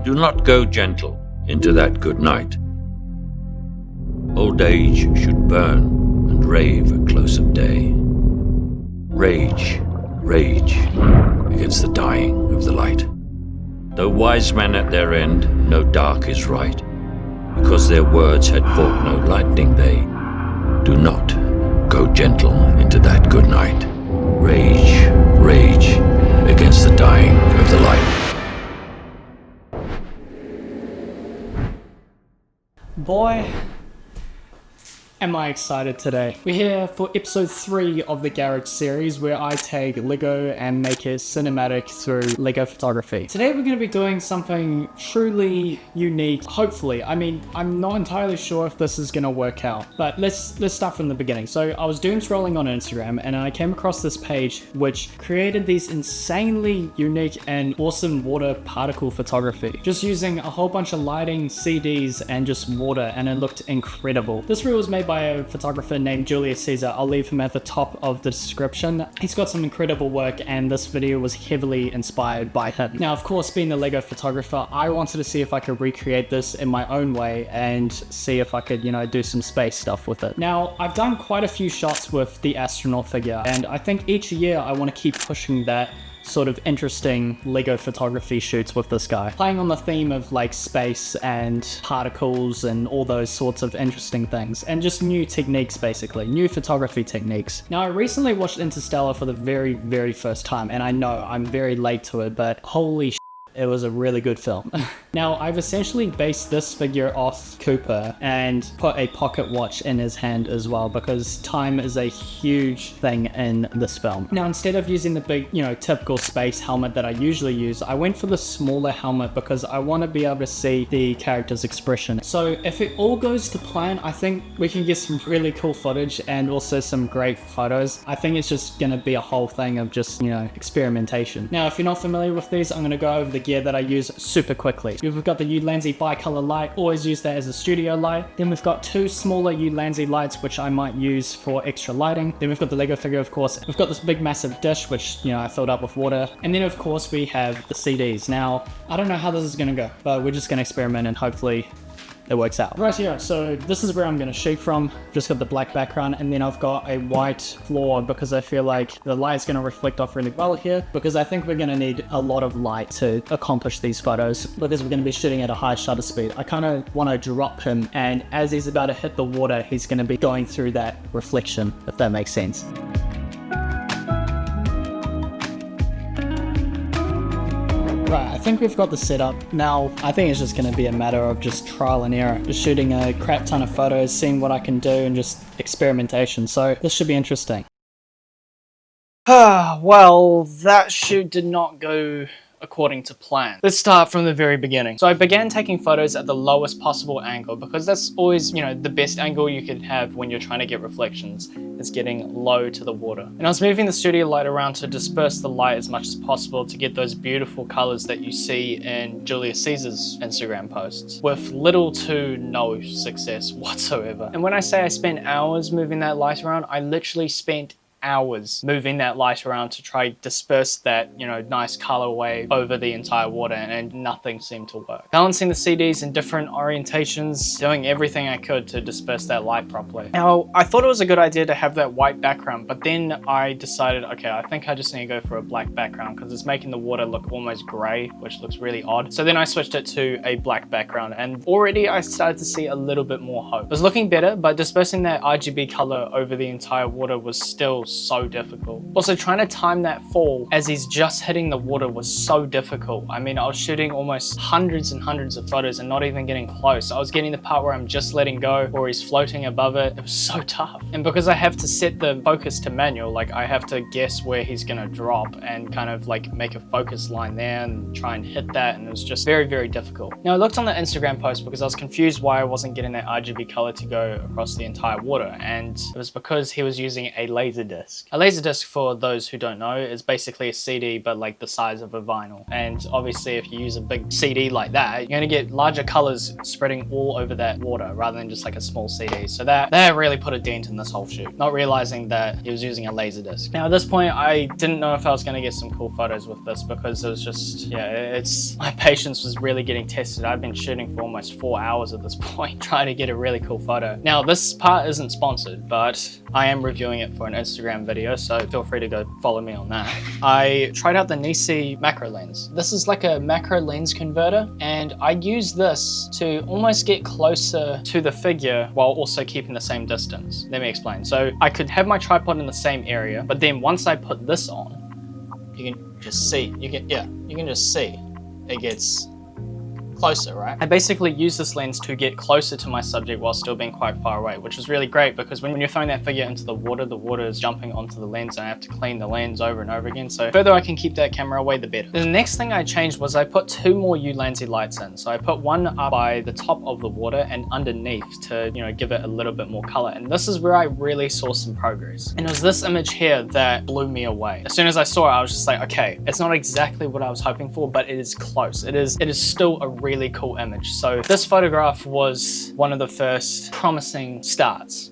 Do not go gentle into that good night. Old age should burn and rave at close of day. Rage, rage against the dying of the light. Though wise men at their end know dark is right, because their words had fought no lightning, they do not go gentle into that good night. Rage, rage against the dying of the light. Boy, am I excited today. We're here for episode 3 of the Garage series where I take Lego and make it cinematic through Lego photography. Today we're going to be doing something truly unique, hopefully. I mean, I'm not entirely sure if this is going to work out, but let's start from the beginning. So I was doom scrolling on Instagram and I came across this page which created these insanely unique and awesome water particle photography. Just using a whole bunch of lighting, CDs, and just water, and it looked incredible. This reel was made by a photographer named Julius Caesar. I'll leave him at the top of the description. He's got some incredible work and this video was heavily inspired by him. Now, of course, being the Lego photographer, I wanted to see if I could recreate this in my own way and see if I could, do some space stuff with it. Now, I've done quite a few shots with the astronaut figure, and I think each year I want to keep pushing that sort of interesting Lego photography shoots with this guy, playing on the theme of like space and particles and all those sorts of interesting things, and just new techniques, basically new photography techniques. Now, I recently watched Interstellar for the very, very first time, and I know I'm very late to it, but holy shit, it was a really good film. Now, I've essentially based this figure off Cooper and put a pocket watch in his hand as well, because time is a huge thing in this film. Now, instead of using the big, typical space helmet that I usually use, I went for the smaller helmet because I want to be able to see the character's expression. So if it all goes to plan, I think we can get some really cool footage and also some great photos. I think it's just going to be a whole thing of just, experimentation. Now, if you're not familiar with these, I'm going to go over the gear that I use super quickly. We've got the Ulanzi bicolor light, always use that as a studio light. Then we've got 2 smaller Ulanzi lights which I might use for extra lighting. Then we've got the Lego figure, of course. We've got this big massive dish which, I filled up with water. And then of course we have the CDs. Now, I don't know how this is gonna go, but we're just gonna experiment and hopefully it works out. Right here, so this is where I'm gonna shoot from. Just got the black background, and then I've got a white floor because I feel like the light is gonna reflect off really well here, because I think we're gonna need a lot of light to accomplish these photos. Because we're gonna be shooting at a high shutter speed, I kind of want to drop him, and as he's about to hit the water, he's gonna be going through that reflection, if that makes sense. Right, I think we've got the setup. Now, I think it's just going to be a matter of just trial and error. Just shooting a crap ton of photos, seeing what I can do, and just experimentation. So this should be interesting. Well, that shoot did not go according to plan. Let's start from the very beginning. So I began taking photos at the lowest possible angle, because that's always, the best angle you could have when you're trying to get reflections, is getting low to the water. And I was moving the studio light around to disperse the light as much as possible to get those beautiful colors that you see in Julius Caesar's Instagram posts, with little to no success whatsoever. And when I say I spent hours moving that light around, I literally spent hours moving that light around to try disperse that, nice color wave over the entire water, and nothing seemed to work. Balancing the CDs in different orientations, doing everything I could to disperse that light properly. Now, I thought it was a good idea to have that white background, but then I decided, okay, I think I just need to go for a black background because it's making the water look almost gray, which looks really odd. So then I switched it to a black background, and already I started to see a little bit more hope. It was looking better, but dispersing that RGB color over the entire water was still so difficult. Also, trying to time that fall as he's just hitting the water was so difficult. I mean, I was shooting almost hundreds and hundreds of photos and not even getting close. I was getting the part where I'm just letting go or he's floating above it. It was so tough. And because I have to set the focus to manual, like I have to guess where he's gonna drop and kind of like make a focus line there and try and hit that, and it was just very, very difficult. Now, I looked on the Instagram post because I was confused why I wasn't getting that RGB color to go across the entire water, and it was because he was using a laser disc. disc. A laser disc, for those who don't know, is basically a CD but like the size of a vinyl. And obviously if you use a big CD like that, you're gonna get larger colors spreading all over that water rather than just like a small CD. So that really put a dent in this whole shoot, not realizing that he was using a laser disc. Now at this point, I didn't know if I was gonna get some cool photos with this because it was just, yeah, my patience was really getting tested. I've been shooting for almost 4 hours at this point, trying to get a really cool photo. Now this part isn't sponsored, but I am reviewing it for an Instagram video, so feel free to go follow me on that. I tried out the Nisi macro lens. This is like a macro lens converter, and I use this to almost get closer to the figure while also keeping the same distance. Let me explain. So I could have my tripod in the same area, but then once I put this on, you can just see, you can just see it gets closer, right? I basically use this lens to get closer to my subject while still being quite far away, which is really great because when you're throwing that figure into the water is jumping onto the lens and I have to clean the lens over and over again. So the further I can keep that camera away, the better. The next thing I changed was I put 2 more Ulanzi lights in. So I put one up by the top of the water and underneath to, you know, give it a little bit more color. And this is where I really saw some progress. And it was this image here that blew me away. As soon as I saw it, I was just like, okay, it's not exactly what I was hoping for, but it is close. It is still a really cool image. So this photograph was one of the first promising starts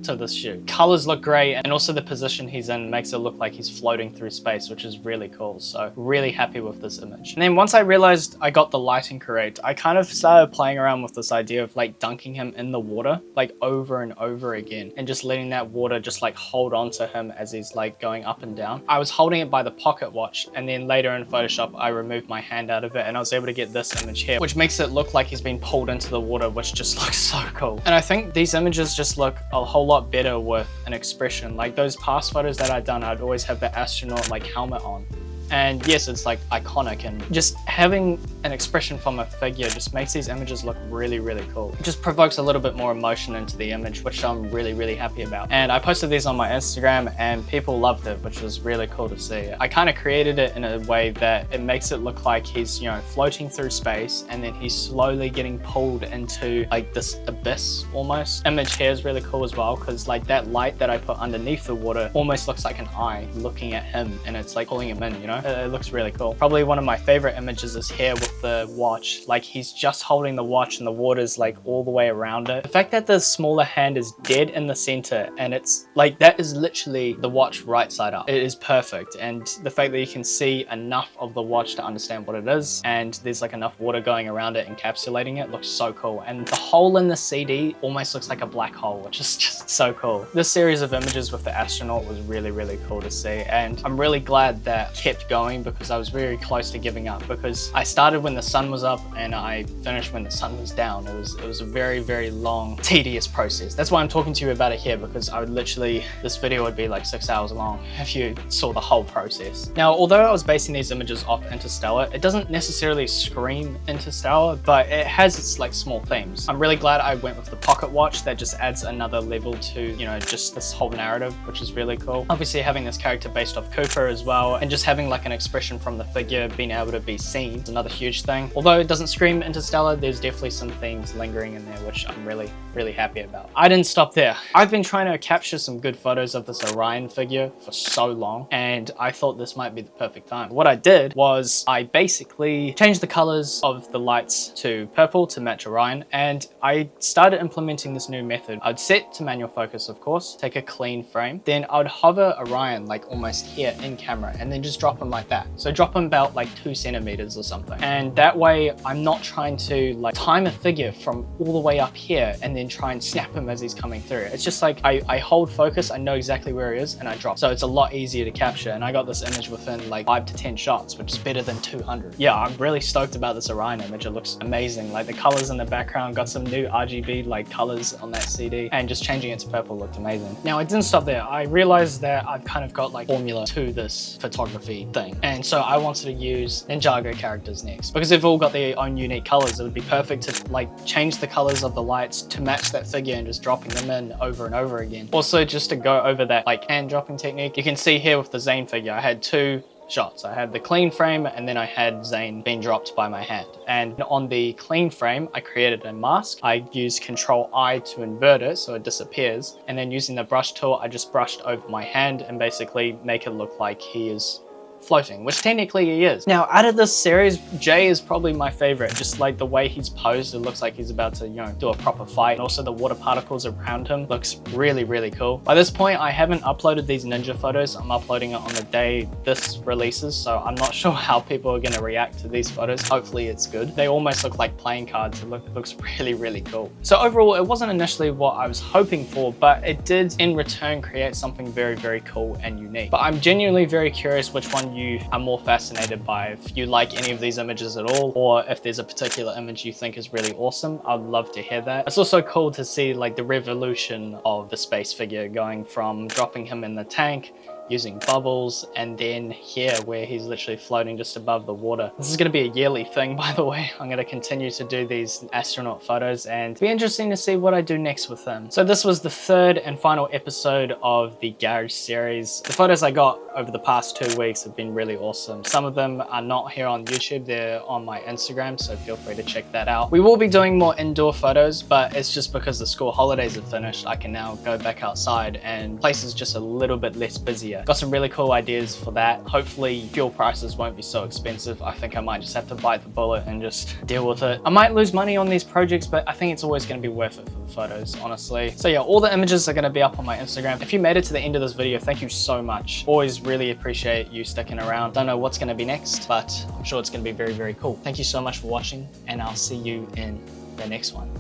to this shoot. Colors look great, and also the position he's in makes it look like he's floating through space, which is really cool. So really happy with this image. And then once I realized I got the lighting correct, I kind of started playing around with this idea of like dunking him in the water like over and over again and just letting that water just like hold on to him as he's like going up and down. I was holding it by the pocket watch, and then later in Photoshop I removed my hand out of it and I was able to get this image here, which makes it look like he's been pulled into the water, which just looks so cool. And I think these images just look a whole lot better with an expression. Like those past photos that I'd done, I'd always have the astronaut like helmet on. And yes, it's like iconic, and just having an expression from a figure just makes these images look really, really cool. It just provokes a little bit more emotion into the image, which I'm really, really happy about. And I posted these on my Instagram and people loved it, which was really cool to see. I kind of created it in a way that it makes it look like he's, you know, floating through space and then he's slowly getting pulled into like this abyss almost. Image here is really cool as well because like that light that I put underneath the water almost looks like an eye looking at him, and it's like pulling him in, you know? It looks really cool. Probably one of my favorite images is here with the watch. Like he's just holding the watch and the water's like all the way around it. The fact that the smaller hand is dead in the center and it's like, that is literally the watch right side up. It is perfect. And the fact that you can see enough of the watch to understand what it is, and there's like enough water going around it encapsulating it, looks so cool. And the hole in the CD almost looks like a black hole, which is just so cool. This series of images with the astronaut was really, really cool to see. And I'm really glad that kept going because I was very close to giving up, because I started when the sun was up and I finished when the sun was down. It was a very, very long, tedious process. That's why I'm talking to you about it here, because I would literally, this video would be like 6 hours long if you saw the whole process. Now, although I was basing these images off Interstellar, it doesn't necessarily scream Interstellar, but it has its like small themes. I'm really glad I went with the pocket watch. That just adds another level to, you know, just this whole narrative, which is really cool. Obviously having this character based off Cooper as well, and just having like an expression from the figure being able to be seen is another huge thing. Although it doesn't scream Interstellar, there's definitely some themes lingering in there, which I'm really, really happy about. I didn't stop there. I've been trying to capture some good photos of this Orion figure for so long, and I thought this might be the perfect time. What I did was I basically changed the colors of the lights to purple to match Orion, and I started implementing this new method. I'd set to manual focus, of course, take a clean frame, then I'd hover Orion like almost here in camera, and then just drop him like that. So drop him about like 2 centimeters or something. And that way I'm not trying to like time a figure from all the way up here and then try and snap him as he's coming through. It's just like I hold focus, I know exactly where he is, and I drop. So it's a lot easier to capture. And I got this image within like 5 to 10 shots, which is better than 200. Yeah, I'm really stoked about this Orion image. It looks amazing. Like the colors in the background, got some new RGB like colors on that CD, and just changing it to purple looked amazing. Now I didn't stop there. I realized that I've kind of got like formula to this photography thing. And so I wanted to use Ninjago characters next, because they've all got their own unique colors. It would be perfect to like change the colors of the lights to match that figure and just dropping them in over and over again. Also, just to go over that like hand dropping technique, you can see here with the Zane figure, I had 2 shots. I had the clean frame and then I had Zane being dropped by my hand. And on the clean frame, I created a mask. I used Control I to invert it so it disappears. And then using the brush tool, I just brushed over my hand and basically make it look like he is floating, which technically he is. Now, out of this series, Jay is probably my favorite. Just like the way he's posed, it looks like he's about to, do a proper fight. And also the water particles around him looks really, really cool. By this point, I haven't uploaded these ninja photos. I'm uploading it on the day this releases, so I'm not sure how people are gonna react to these photos. Hopefully it's good. They almost look like playing cards. It looks really, really cool. So overall, it wasn't initially what I was hoping for, but it did in return create something very, very cool and unique. But I'm genuinely very curious which one you are more fascinated by. If you like any of these images at all, or if there's a particular image you think is really awesome, I'd love to hear that. It's also cool to see like the revolution of the space figure, going from dropping him in the tank, using bubbles, and then here where he's literally floating just above the water. This is going to be a yearly thing, by the way. I'm going to continue to do these astronaut photos, and it'll be interesting to see what I do next with them. So this was the third and final episode of the Garage series. The photos I got over the past 2 weeks have been really awesome. Some of them are not here on YouTube, they're on my Instagram, so feel free to check that out. We will be doing more indoor photos, but it's just because the school holidays are finished, I can now go back outside and places just a little bit less busier. Got some really cool ideas for that. Hopefully fuel prices won't be so expensive. I think I might just have to bite the bullet and just deal with it. I might lose money on these projects, but I think it's always going to be worth it for the photos, honestly. So yeah, all the images are going to be up on my Instagram. If you made it to the end of this video, thank you so much. Always really appreciate you sticking around. Don't know what's going to be next, but I'm sure it's going to be very, very cool. Thank you so much for watching, and I'll see you in the next one.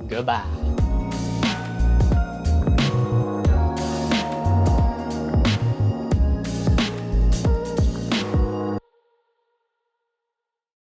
Goodbye.